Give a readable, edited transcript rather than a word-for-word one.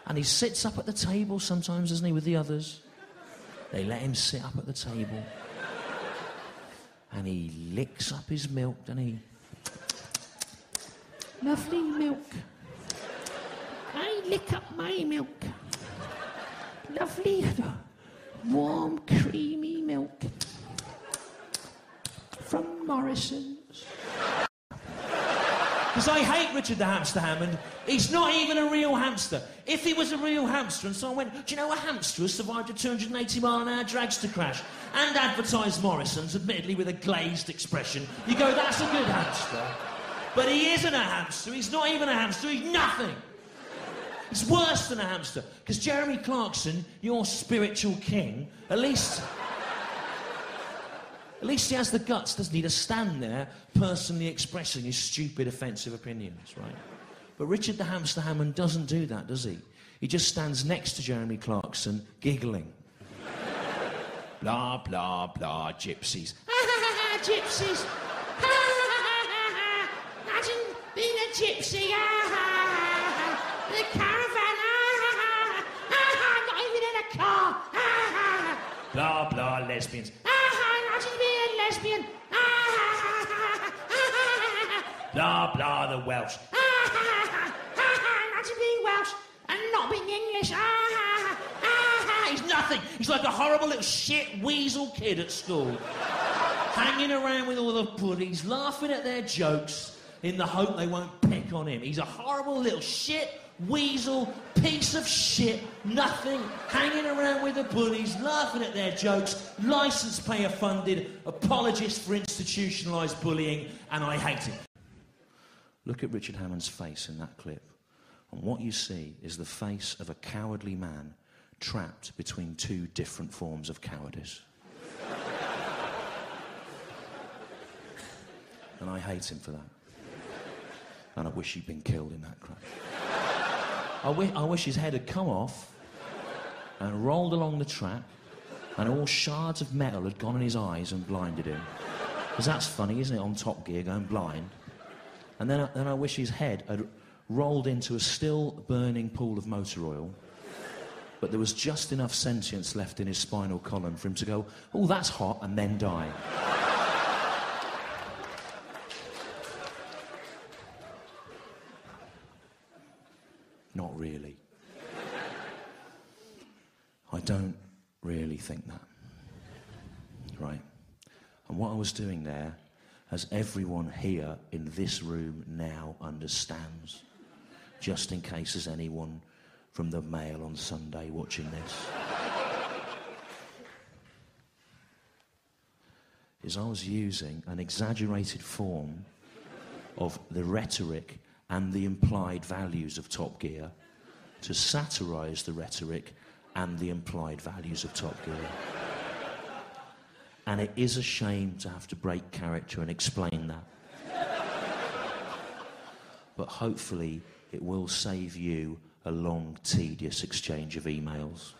And he sits up at the table sometimes, doesn't he, with the others? They let him sit up at the table. And he licks up his milk, doesn't he? Lovely milk. I lick up my milk. Lovely, warm, creamy milk. From Morrison's. Because I hate Richard the Hamster Hammond. He's not even a real hamster. If he was a real hamster and someone went, do you know a hamster has survived a 280-mile-an-hour dragster crash and advertised Morrison's, admittedly with a glazed expression, you go, that's a good hamster. But he isn't a hamster. He's not even a hamster. He's nothing. It's worse than a hamster. Because Jeremy Clarkson, your spiritual king, at least he has the guts, doesn't he, to stand there personally expressing his stupid, offensive opinions, right? But Richard the Hamster Hammond doesn't do that, does he? He just stands next to Jeremy Clarkson, giggling. Blah, blah, blah, gypsies. Ha, ha, ha, ha, gypsies. Ha, ha, ha, ha, ha. Imagine being a gypsy. Ha, ha, ha, ha. In a caravan. Ha, ha, ha, ha, ha. Not even in a car. Ha, ha, ha. Blah, blah, lesbians. Lesbian. Blah, blah, the Welsh. Imagine being Welsh and not being English. He's nothing. He's like a horrible little shit weasel kid at school. Hanging around with all the bullies, laughing at their jokes in the hope they won't pick on him. He's a horrible little shit weasel, piece of shit, nothing, hanging around with the bullies, laughing at their jokes, licence payer funded, apologist for institutionalised bullying, and I hate him. Look at Richard Hammond's face in that clip, and what you see is the face of a cowardly man trapped between two different forms of cowardice. And I hate him for that. And I wish he'd been killed in that crash. I wish his head had come off and rolled along the track and all shards of metal had gone in his eyes and blinded him. Because that's funny, isn't it, on Top Gear, going blind? And then I wish his head had rolled into a still burning pool of motor oil, but there was just enough sentience left in his spinal column for him to go, oh, that's hot, and then die. Not really. I don't really think that. Right? And what I was doing there, as everyone here in this room now understands, just in case there's anyone from the Mail on Sunday watching this, is I was using an exaggerated form of the rhetoric and the implied values of Top Gear to satirise the rhetoric and the implied values of Top Gear. And it is a shame to have to break character and explain that. But hopefully it will save you a long, tedious exchange of emails.